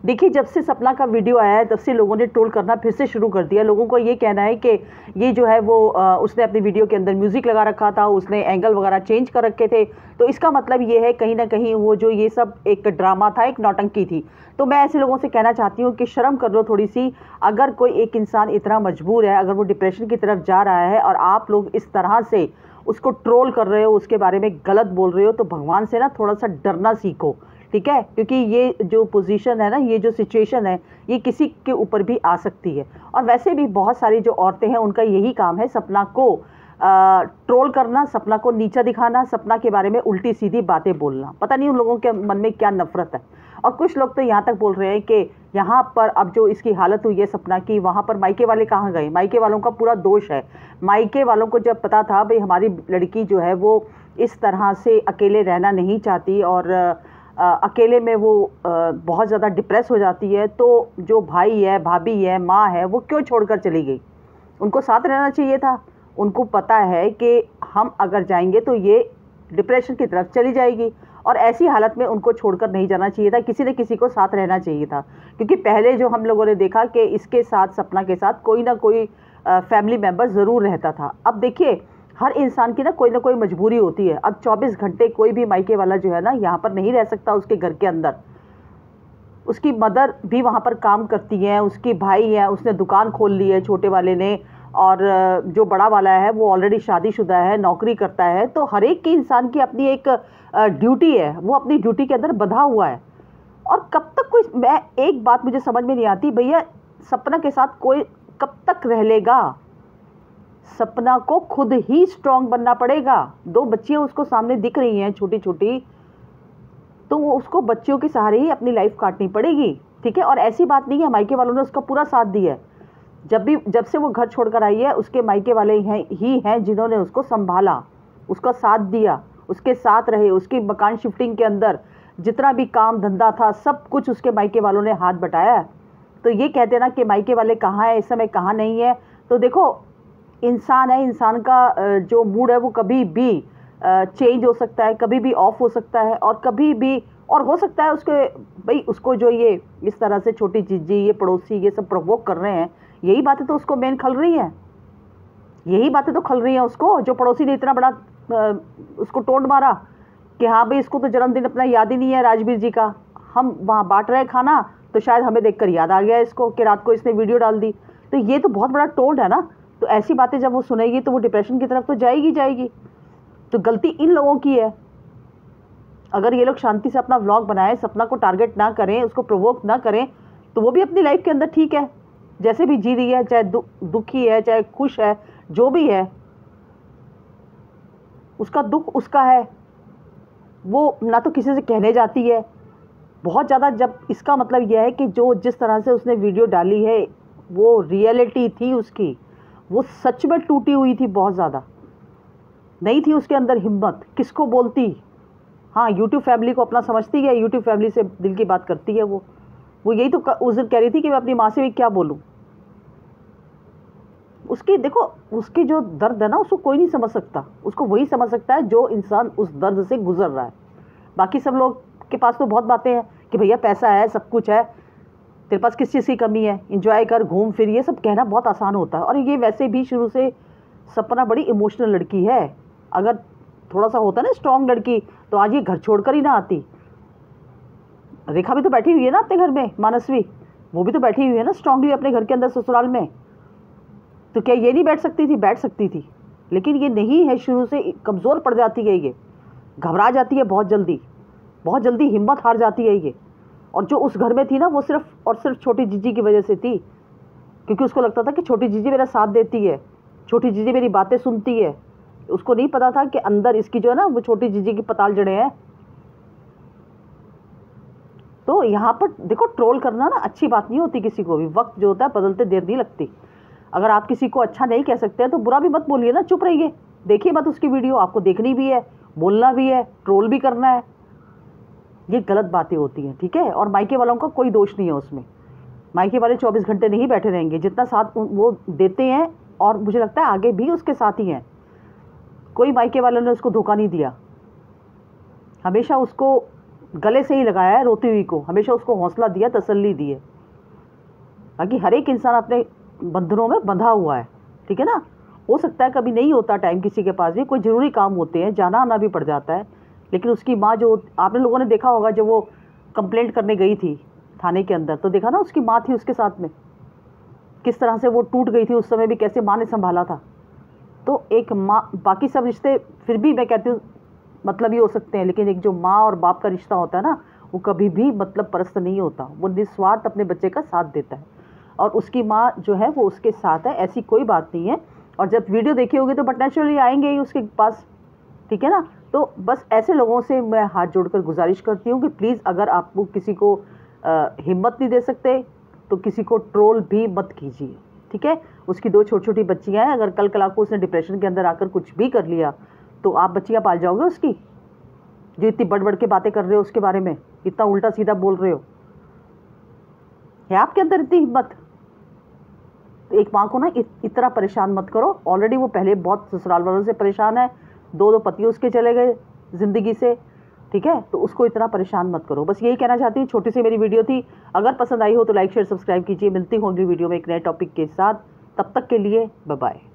देखिए, जब से सपना का वीडियो आया है तब से लोगों ने ट्रोल करना फिर से शुरू कर दिया। लोगों को ये कहना है कि ये जो है वो उसने अपनी वीडियो के अंदर म्यूज़िक लगा रखा था, उसने एंगल वगैरह चेंज कर रखे थे, तो इसका मतलब ये है कहीं ना कहीं वो जो ये सब एक ड्रामा था, एक नौटंकी थी। तो मैं ऐसे लोगों से कहना चाहती हूँ कि शर्म कर लो थोड़ी सी। अगर कोई एक इंसान इतना मजबूर है, अगर वो डिप्रेशन की तरफ जा रहा है और आप लोग इस तरह से उसको ट्रोल कर रहे हो, उसके बारे में गलत बोल रहे हो, तो भगवान से ना थोड़ा सा डरना सीखो, ठीक है? क्योंकि ये जो पोजीशन है ना, ये जो सिचुएशन है, ये किसी के ऊपर भी आ सकती है। और वैसे भी बहुत सारी जो औरतें हैं उनका यही काम है, सपना को ट्रोल करना, सपना को नीचा दिखाना, सपना के बारे में उल्टी सीधी बातें बोलना। पता नहीं उन लोगों के मन में क्या नफरत है। और कुछ लोग तो यहाँ तक बोल रहे हैं कि यहाँ पर अब जो इसकी हालत हुई है सपना की, वहाँ पर मायके वाले कहाँ गए? मायके वालों का पूरा दोष है। मायके वालों को जब पता था भाई हमारी लड़की जो है वो इस तरह से अकेले रहना नहीं चाहती और अकेले में वो बहुत ज़्यादा डिप्रेस हो जाती है, तो जो भाई है, भाभी है, माँ है, वो क्यों छोड़कर चली गई? उनको साथ रहना चाहिए था। उनको पता है कि हम अगर जाएंगे तो ये डिप्रेशन की तरफ चली जाएगी, और ऐसी हालत में उनको छोड़कर नहीं जाना चाहिए था। किसी न किसी को साथ रहना चाहिए था, क्योंकि पहले जो हम लोगों ने देखा कि इसके साथ, सपना के साथ कोई ना कोई फैमिली मेम्बर ज़रूर रहता था। अब देखिए, हर इंसान की ना कोई मजबूरी होती है। अब 24 घंटे कोई भी मायके वाला जो है ना यहाँ पर नहीं रह सकता उसके घर के अंदर। उसकी मदर भी वहाँ पर काम करती हैं, उसकी भाई है, उसने दुकान खोल ली है छोटे वाले ने, और जो बड़ा वाला है वो ऑलरेडी शादीशुदा है, नौकरी करता है। तो हर एक की इंसान की अपनी एक ड्यूटी है, वो अपनी ड्यूटी के अंदर बंधा हुआ है। और कब तक कोई, मैं एक बात मुझे समझ में नहीं आती भैया, सपना के साथ कोई कब तक रह लेगा? सपना को खुद ही स्ट्रांग बनना पड़ेगा। 2 बच्चियां उसको सामने दिख रही हैं छोटी छोटी, तो वो उसको बच्चियों के सहारे ही अपनी लाइफ काटनी पड़ेगी, ठीक है? और ऐसी बात नहीं है, मायके वालों ने उसका पूरा साथ दिया है। जब से वो घर छोड़कर आई है, उसके मायके वाले ही हैं जिन्होंने उसको संभाला, उसका साथ दिया, उसके साथ रहे। उसकी मकान शिफ्टिंग के अंदर जितना भी काम धंधा था, सब कुछ उसके मायके वालों ने हाथ बटाया है। तो ये कहते ना कि मायके वाले कहाँ है इस समय, कहाँ नहीं है, तो देखो, इंसान है, इंसान का जो मूड है वो कभी भी चेंज हो सकता है, कभी भी ऑफ हो सकता है, और कभी भी, और हो सकता है उसके भाई उसको जो ये इस तरह से छोटी जीजी, ये पड़ोसी, ये सब प्रवोक कर रहे हैं, यही बातें तो उसको मेन खल रही हैं। यही बातें तो खल रही हैं उसको, जो पड़ोसी ने इतना बड़ा उसको टोंट मारा कि हाँ भाई इसको तो जन्मदिन अपना याद ही नहीं है राजवीर जी का, हम वहाँ बांट रहे खाना, तो शायद हमें देखकर याद आ गया इसको कि रात को इसने वीडियो डाल दी। तो ये तो बहुत बड़ा टोंट है ना। तो ऐसी बातें जब वो सुनेगी तो वो डिप्रेशन की तरफ तो जाएगी। तो गलती इन लोगों की है। अगर ये लोग शांति से अपना व्लॉग बनाएं, सपना को टारगेट ना करें, उसको प्रोवोक ना करें, तो वो भी अपनी लाइफ के अंदर ठीक है, जैसे भी जी रही है, चाहे दुखी है, चाहे खुश है, जो भी है, उसका दुख उसका है। वो ना तो किसी से कहने जाती है बहुत ज़्यादा। जब इसका मतलब यह है कि जो जिस तरह से उसने वीडियो डाली है वो रियलिटी थी उसकी, वो सच में टूटी हुई थी, बहुत ज़्यादा नहीं थी उसके अंदर हिम्मत। किसको बोलती? हाँ, यूट्यूब फैमिली को अपना समझती है, यूट्यूब फैमिली से दिल की बात करती है वो यही तो उस दिन कह रही थी कि मैं अपनी माँ से भी क्या बोलूँ। उसकी देखो, उसकी जो दर्द है ना, उसको कोई नहीं समझ सकता। उसको वही समझ सकता है जो इंसान उस दर्द से गुजर रहा है। बाकी सब लोग के पास तो बहुत बातें हैं कि भैया पैसा है, सब कुछ है, तेरे पास किस चीज़ की कमी है, इंजॉय कर, घूम फिर, ये सब कहना बहुत आसान होता है। और ये वैसे भी शुरू से सपना बड़ी इमोशनल लड़की है। अगर थोड़ा सा होता ना स्ट्रॉन्ग लड़की, तो आज ये घर छोड़कर ही ना आती। रेखा भी तो बैठी हुई है ना अपने घर में, मानसवी, वो भी तो बैठी हुई है ना स्ट्रांगली अपने घर के अंदर, ससुराल में। तो क्या ये नहीं बैठ सकती थी? बैठ सकती थी, लेकिन ये नहीं है, शुरू से कमज़ोर पड़ जाती है, ये घबरा जाती है बहुत जल्दी हिम्मत हार जाती है ये। और जो उस घर में थी ना, वो सिर्फ और सिर्फ छोटी जीजी की वजह से थी, क्योंकि उसको लगता था कि छोटी जीजी मेरा साथ देती है, छोटी जीजी मेरी बातें सुनती है। उसको नहीं पता था कि अंदर इसकी जो है ना, वो छोटी जीजी की पताल जड़े हैं। तो यहाँ पर देखो, ट्रोल करना ना अच्छी बात नहीं होती किसी को भी। वक्त जो होता है बदलते देर नहीं लगती। अगर आप किसी को अच्छा नहीं कह सकते हैं तो बुरा भी मत बोलिए ना, चुप रहिए, देखिए मत उसकी वीडियो। आपको देखनी भी है, बोलना भी है, ट्रोल भी करना है, ये गलत बातें होती हैं, ठीक है? और मायके वालों का कोई दोष नहीं है उसमें। मायके वाले 24 घंटे नहीं बैठे रहेंगे, जितना साथ वो देते हैं, और मुझे लगता है आगे भी उसके साथ ही हैं। कोई मायके वालों ने उसको धोखा नहीं दिया, हमेशा उसको गले से ही लगाया है रोती हुई को, हमेशा उसको हौसला दिया, तसल्ली दी है। बाकी हर एक इंसान अपने बंधनों में बंधा हुआ है, ठीक है ना। हो सकता है कभी नहीं होता टाइम किसी के पास भी, कोई ज़रूरी काम होते हैं, जाना आना भी पड़ जाता है, लेकिन उसकी माँ जो आपने लोगों ने देखा होगा, जब वो कंप्लेंट करने गई थी थाने के अंदर, तो देखा ना उसकी माँ थी उसके साथ में, किस तरह से वो टूट गई थी उस समय भी, कैसे माँ ने संभाला था। तो एक माँ, बाकी सब रिश्ते फिर भी मैं कहती हूँ मतलब ही हो सकते हैं, लेकिन एक जो माँ और बाप का रिश्ता होता है ना, वो कभी भी मतलब परस्त नहीं होता, वो निस्वार्थ अपने बच्चे का साथ देता है, और उसकी माँ जो है वो उसके साथ है, ऐसी कोई बात नहीं है। और जब वीडियो देखी होगी तो बट नेचुरली आएंगे ही उसके पास, ठीक है ना। तो बस ऐसे लोगों से मैं हाथ जोड़कर गुजारिश करती हूँ कि प्लीज़, अगर आप वो किसी को हिम्मत नहीं दे सकते तो किसी को ट्रोल भी मत कीजिए, ठीक है। उसकी 2 छोटी छोटी बच्चियाँ हैं, अगर कल को उसने डिप्रेशन के अंदर आकर कुछ भी कर लिया तो आप बच्चियाँ पाल जाओगे उसकी, जो इतनी बढ़ के बातें कर रहे हो उसके बारे में, इतना उल्टा सीधा बोल रहे हो, है आपके अंदर इतनी हिम्मत? एक माँ को ना इतना परेशान मत करो। ऑलरेडी वो पहले बहुत ससुराल वालों से परेशान है, 2 पति उसके चले गए ज़िंदगी से, ठीक है। तो उसको इतना परेशान मत करो, बस यही कहना चाहती हूँ। छोटी सी मेरी वीडियो थी, अगर पसंद आई हो तो लाइक शेयर सब्सक्राइब कीजिए। मिलती हूँ अगली वीडियो में एक नए टॉपिक के साथ, तब तक के लिए बाय बाय।